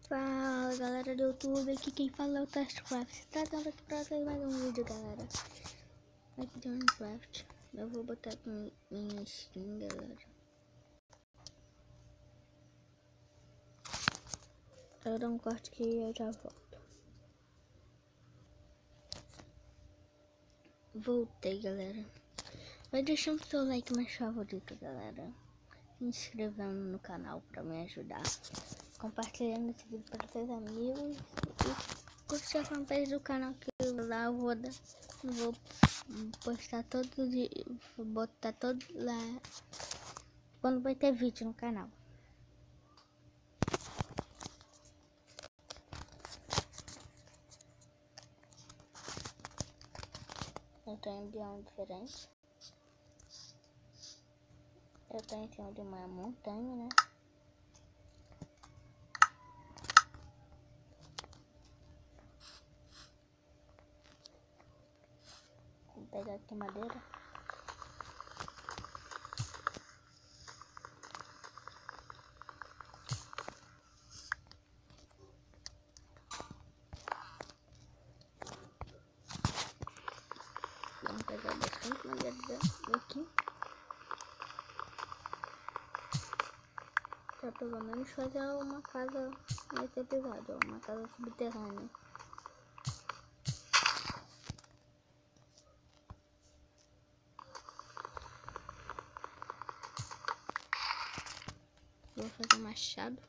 Fala galera do YouTube, aqui quem fala é o Testcraft. Trazendo aqui pra vocês mais um vídeo, galera. Aqui de Minecraft. Eu vou botar aqui minha skin, galera. Eu dou um corte aqui e eu já volto. Voltei, galera. Vai deixando seu like mais favorito, galera. Se inscrevendo no canal pra me ajudar. Compartilhando esse vídeo para seus amigos. E curtir a fanpage do canal que lá eu vou postar todo dia. Vou botar todo lá quando vai ter vídeo no canal. Eu tô em bioma diferente. Eu tô em cima de uma montanha, né? Vou pegar aqui madeira. Vamos pegar bastante madeira daqui. Pra pelo menos fazer uma casa nesse episódio, uma casa subterrânea. Vou fazer um machado.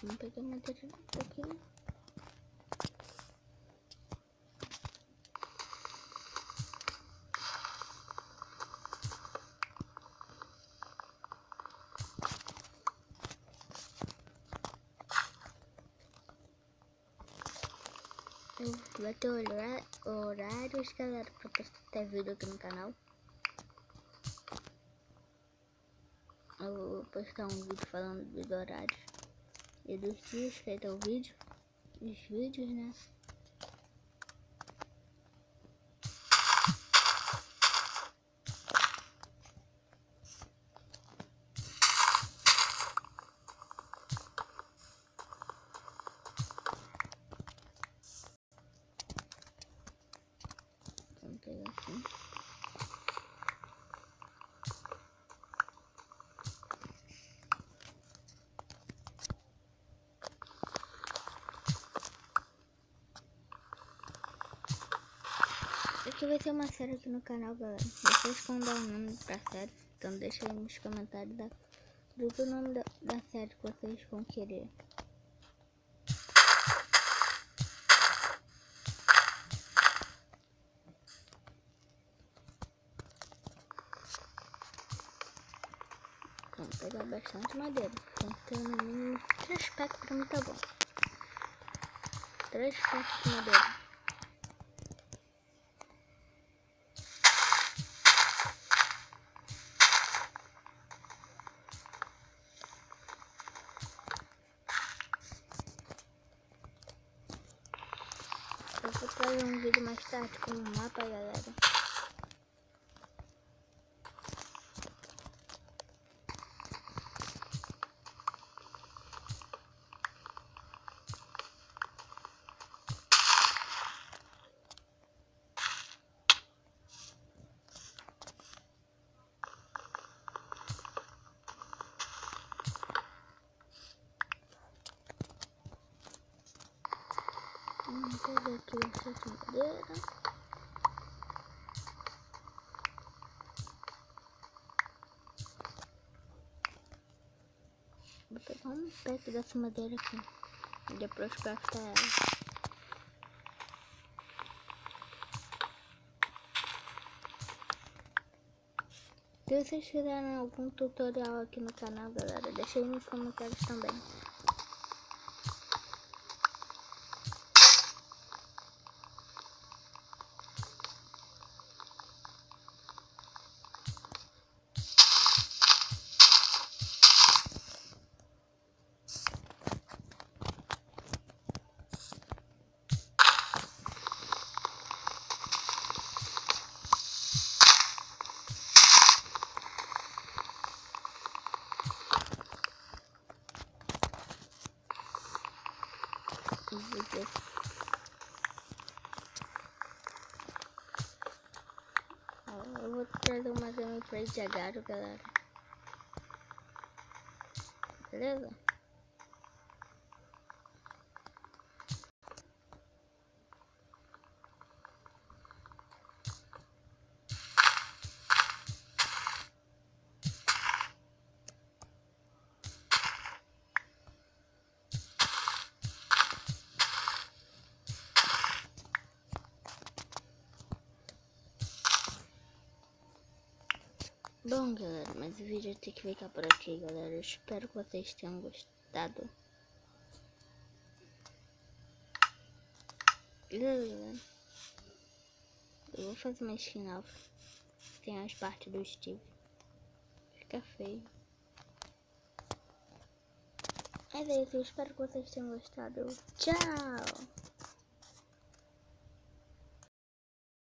Vamos pegar madeira daqui. Vai ter horários, galera, pra postar vídeo aqui no canal. Eu vou postar um vídeo falando dos horários e dos dias que vai ter o vídeo. Os vídeos, né? Vamos pegar aqui. Aqui vai ter uma série aqui no canal, galera. Vocês vão dar o nome pra série, então deixa aí nos comentários do nome da série que vocês vão querer. Vamos pegar bastante madeira. Tem que ter no mínimo 3 packs pra mim, tá bom. 3 packs de madeira. Eu vou trazer um vídeo mais tarde com um mapa, galera. Vamos pegar aqui essa madeira. Vou pegar um pack dessa madeira aqui e depois craftar ela. Se vocês quiserem algum tutorial aqui no canal, galera, deixa aí nos comentários também. vídeo. Ó, eu vou trazer uma gameplay de Agaro, galera. Beleza? Bom, galera, mas o vídeo tem que ficar por aqui, galera. Eu espero que vocês tenham gostado. Beleza, galera? Eu vou fazer uma skin nova. Tem as partes do Steve. Fica feio. Mas é isso, eu espero que vocês tenham gostado. Tchau!